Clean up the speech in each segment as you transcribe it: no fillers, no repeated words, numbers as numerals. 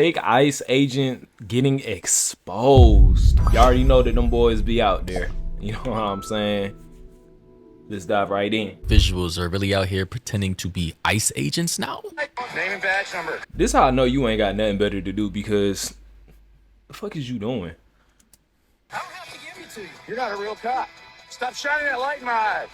fake ICE agent getting exposed. You already know that them boys be out there. You know what I'm saying? Let's dive right in. Visuals are really out here pretending to be ICE agents now. Name and badge number. This how I know you ain't got nothing better to do, because the fuck is you doing? I don't have to give it to you. You're not a real cop. Stop shining that light in my eyes.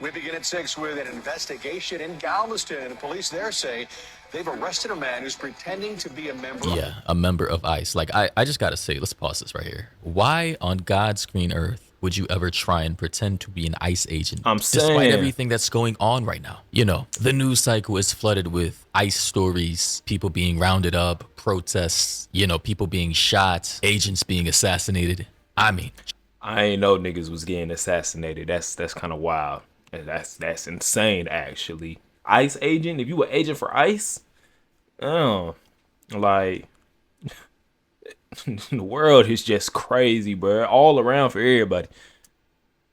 We begin at 6 with an investigation in Galveston. Police there say they've arrested a man who's pretending to be a member. Yeah, a member of ICE. Like, I just gotta say, let's pause this right here. Why on God's green earth would you ever try and pretend to be an ICE agent? I'm saying, despite everything that's going on right now. You know, the news cycle is flooded with ICE stories, people being rounded up, protests, you know, people being shot, agents being assassinated. I mean, I ain't know niggas was getting assassinated. That's kind of wild. That's insane, actually. ICE agent? If you were agent for ICE? Oh, like, the world is just crazy, bro. All around for everybody.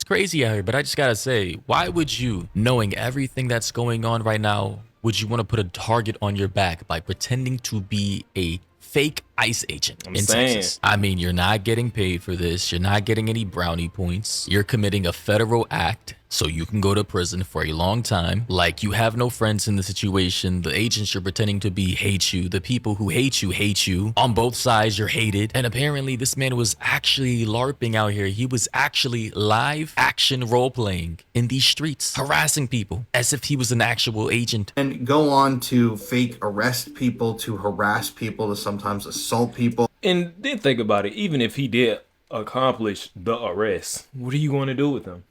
it's crazy out here, but I just gotta say, why would you, knowing everything that's going on right now, would you want to put a target on your back by pretending to be a fake ICE agent in Texas? I mean, you're not getting paid for this. You're not getting any brownie points. You're committing a federal act, so you can go to prison for a long time. Like, you have no friends in the situation. The agents you're pretending to be hate you. The people who hate you. On both sides, you're hated. And apparently, this man was actually LARPing out here. He was actually live action role-playing in these streets, harassing people as if he was an actual agent. And go on to fake arrest people, to harass people, to sometimes assault people. And then think about it. Even if he did accomplish the arrest, what are you going to do with them?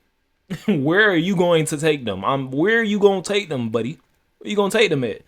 Where are you going to take them? Where are you going to take them, buddy? Where are you going to take them at?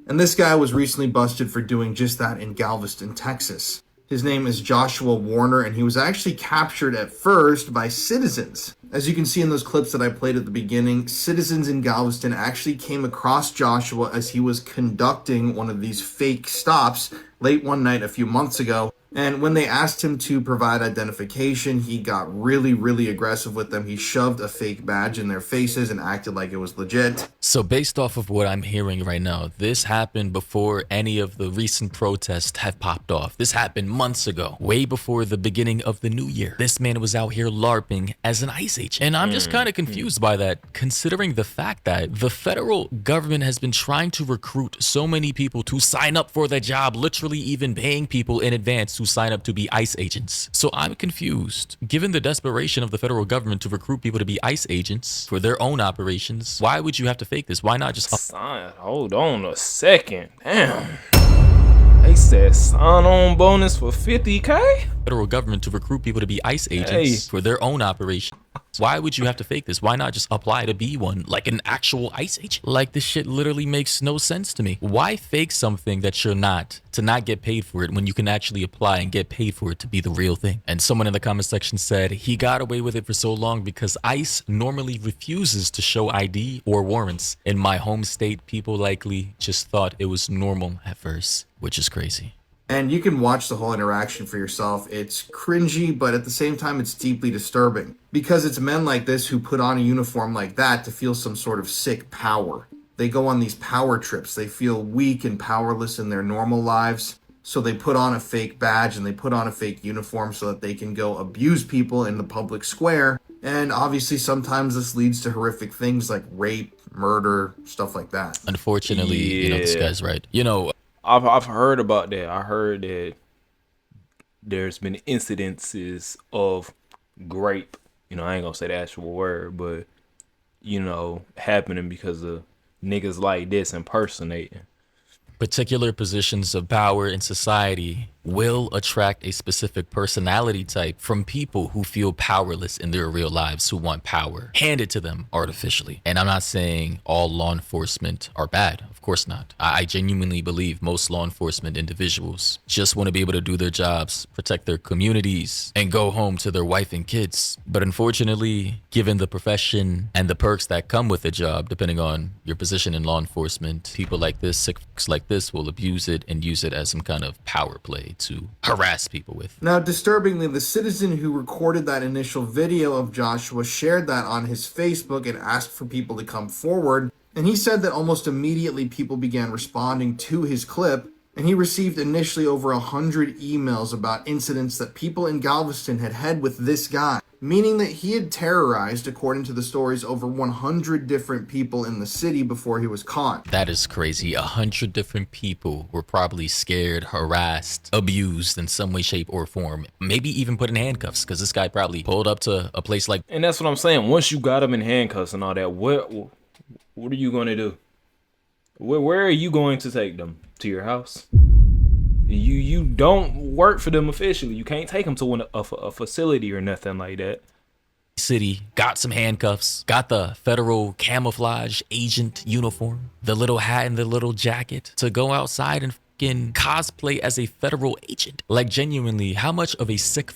And this guy was recently busted for doing just that in Galveston, Texas. His name is Joshua Warner, and he was actually captured at first by citizens. As you can see in those clips that I played at the beginning, citizens in Galveston actually came across Joshua as he was conducting one of these fake stops late one night a few months ago. And when they asked him to provide identification, he got really, really aggressive with them. He shoved a fake badge in their faces and acted like it was legit. So based off of what I'm hearing right now, this happened before any of the recent protests have popped off. This happened months ago, way before the beginning of the new year. This man was out here LARPing as an ICE agent. And I'm just kind of confused by that, considering the fact that the federal government has been trying to recruit so many people to sign up for the job, literally even paying people in advance to sign up to be ICE agents. So I'm confused. Given the desperation of the federal government to recruit people to be ICE agents for their own operations, why would you have to fake this? Why not just hold on a second? Damn. They said sign-on bonus for 50K? Federal government to recruit people to be ICE agents for their own operation. Why would you have to fake this? Why not just apply to be one, like an actual ICE agent? Like, this shit literally makes no sense to me. Why fake something that you're not to not get paid for it when you can actually apply and get paid for it to be the real thing? And someone in the comment section said he got away with it for so long because ICE normally refuses to show ID or warrants. In my home state, people likely just thought it was normal at first, which is crazy. And you can watch the whole interaction for yourself. It's cringy, but at the same time, it's deeply disturbing. Because it's men like this who put on a uniform like that to feel some sort of sick power. They go on these power trips. They feel weak and powerless in their normal lives. So they put on a fake badge and they put on a fake uniform so that they can go abuse people in the public square. And obviously, sometimes this leads to horrific things like rape, murder, stuff like that. Unfortunately, you know, this guy's right. You know, I've heard about that. I heard that there's been incidences of grape. You know, I ain't gonna say the actual word, but, you know, happening because of niggas like this impersonating. Particular positions of power in society will attract a specific personality type from people who feel powerless in their real lives, who want power handed to them artificially. And I'm not saying all law enforcement are bad. Of course not. I genuinely believe most law enforcement individuals just want to be able to do their jobs, protect their communities, and go home to their wife and kids. But unfortunately, given the profession and the perks that come with the job, depending on your position in law enforcement, people like this, sick folks like this, will abuse it and use it as some kind of power play to harass people with. Now, disturbingly, the citizen who recorded that initial video of Joshua shared that on his Facebook and asked for people to come forward. And he said that almost immediately people began responding to his clip, and he received initially over 100 emails about incidents that people in Galveston had had with this guy, meaning that he had terrorized, according to the stories, over 100 different people in the city before he was caught. That is crazy. 100 different people were probably scared, harassed, abused in some way, shape, or form. Maybe even put in handcuffs, because this guy probably pulled up to a place like... And that's what I'm saying. Once you got him in handcuffs and all that, what are you going to do? Where are you going to take them? To your house? You don't work for them officially. You can't take them to a facility or nothing like that. City, got some handcuffs, got the federal camouflage agent uniform, the little hat and the little jacket to go outside and fucking cosplay as a federal agent. Like, genuinely, how much of a sick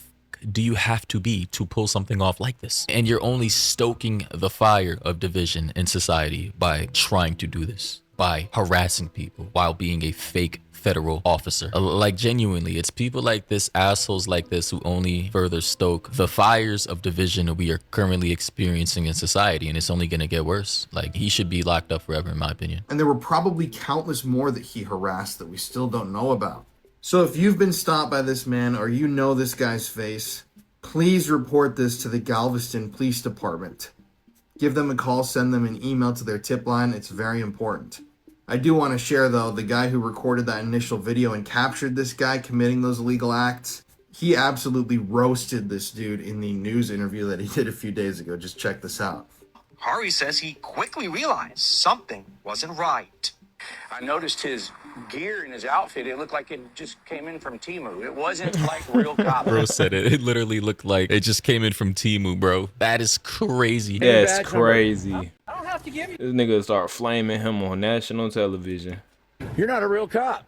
do you have to be to pull something off like this? And you're only stoking the fire of division in society by trying to do this, by harassing people while being a fake federal officer. Like, genuinely, it's people like this, assholes like this, who only further stoke the fires of division we are currently experiencing in society, and it's only gonna get worse. Like, he should be locked up forever, in my opinion. And there were probably countless more that he harassed that we still don't know about. So if you've been stopped by this man or you know this guy's face, please report this to the Galveston Police Department. Give them a call, send them an email to their tip line. It's very important. I do want to share, though, the guy who recorded that initial video and captured this guy committing those illegal acts, he absolutely roasted this dude in the news interview that he did a few days ago. Just check this out. Harvey says he quickly realized something wasn't right. I noticed his gear and his outfit. It looked like it just came in from Temu. It wasn't like real cop. Bro said it. It literally looked like it just came in from Temu, bro. That is crazy. That's crazy. I don't have to give you. This nigga start flaming him on national television. You're not a real cop.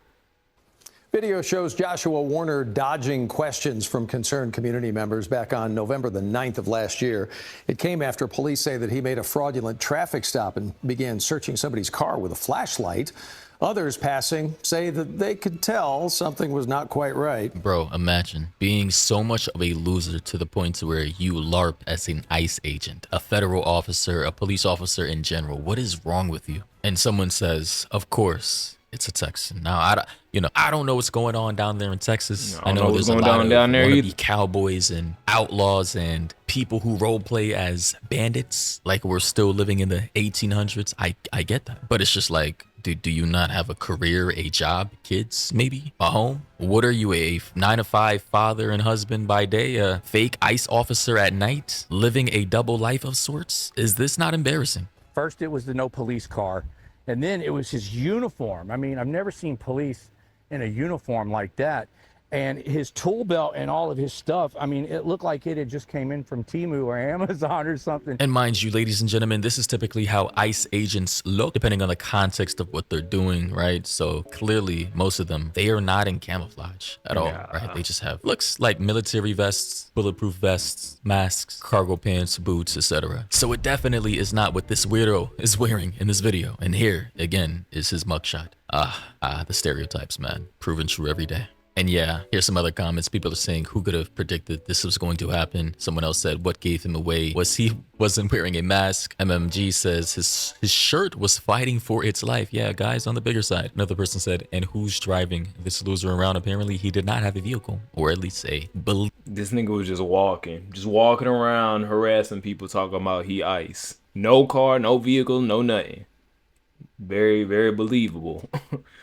Video shows Joshua Warner dodging questions from concerned community members back on November the 9th of last year. It came after police say that he made a fraudulent traffic stop and began searching somebody's car with a flashlight. Others passing say that they could tell something was not quite right. Bro, imagine being so much of a loser to the point to where you LARP as an ICE agent, a federal officer, a police officer in general. What is wrong with you? And someone says, of course, it's a Texan. Now, I don't know what's going on down there in Texas. I know there's a lot of wannabe cowboys and outlaws and people who role play as bandits, like we're still living in the 1800s. I get that, but it's just like, do you not have a career, a job, kids, maybe a home? What are you, a 9-to-5 father and husband by day, a fake ICE officer at night, living a double life of sorts? Is this not embarrassing? First, it was the no police car. And then it was his uniform. I mean, I've never seen police in a uniform like that. And his tool belt and all of his stuff, I mean, it looked like it had just came in from Temu or Amazon or something. And mind you, ladies and gentlemen, this is typically how ICE agents look, depending on the context of what they're doing, right? So clearly, most of them, they are not in camouflage at all, right? They just have looks like military vests, bulletproof vests, masks, cargo pants, boots, etc. So it definitely is not what this weirdo is wearing in this video. And here, again, is his mugshot. The stereotypes, man, proven true every day. And yeah, here's some other comments. People are saying, who could have predicted this was going to happen? Someone else said, what gave him away? Was he wasn't wearing a mask? MMG says his shirt was fighting for its life. Yeah, guys, on the bigger side. Another person said, and who's driving this loser around? Apparently, he did not have a vehicle, or at least a This nigga was just walking around harassing people, talking about he ICE. No car, no vehicle, no nothing. Very, very believable.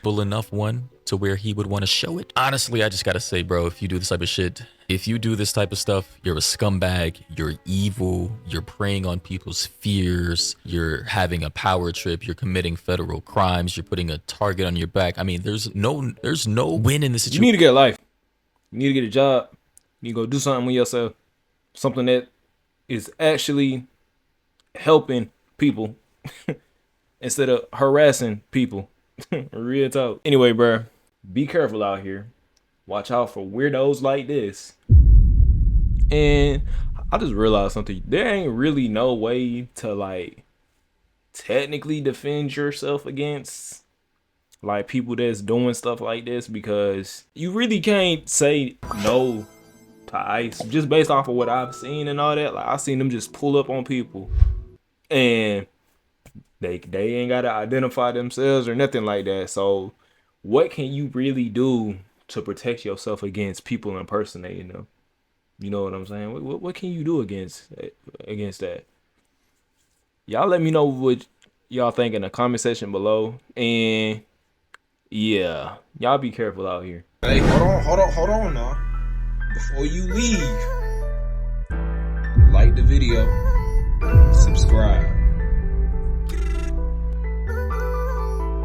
enough one to where he would want to show it. Honestly, I just gotta say, bro, if you do this type of shit, if you do this type of stuff, you're a scumbag, you're evil, you're preying on people's fears, you're having a power trip, you're committing federal crimes, you're putting a target on your back. I mean, there's no win in this situation. You need to get a life. You need to get a job. You need to go do something with yourself. Something that is actually helping people instead of harassing people. Real talk. Anyway, bro, be careful out here. Watch out for weirdos like this. And I just realized something. There ain't really no way to like technically defend yourself against like people that's doing stuff like this, because you really can't say no to ICE just based off of what I've seen and all that. Like, I've seen them just pull up on people and They ain't gotta identify themselves or nothing like that. So what can you really do to protect yourself against people impersonating them? You know what I'm saying? What can you do against that? Y'all let me know what y'all think in the comment section below. And yeah, y'all be careful out here. Hey, hold on now. Before you leave, like the video, subscribe.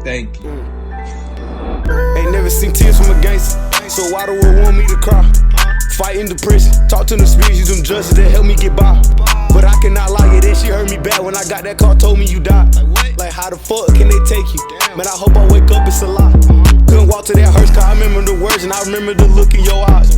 Thank you. Ain't never seen tears from a gangster, so why the world want me to cry? Fighting depression, talk to them spirits, use them justice that help me get by. But I cannot lie, yeah, that shit hurt me bad when I got that call, told me you died. Like how the fuck can they take you? Man, I hope I wake up, it's a lie. Couldn't walk to that hearse, cause I remember the words and I remember the look in your eyes.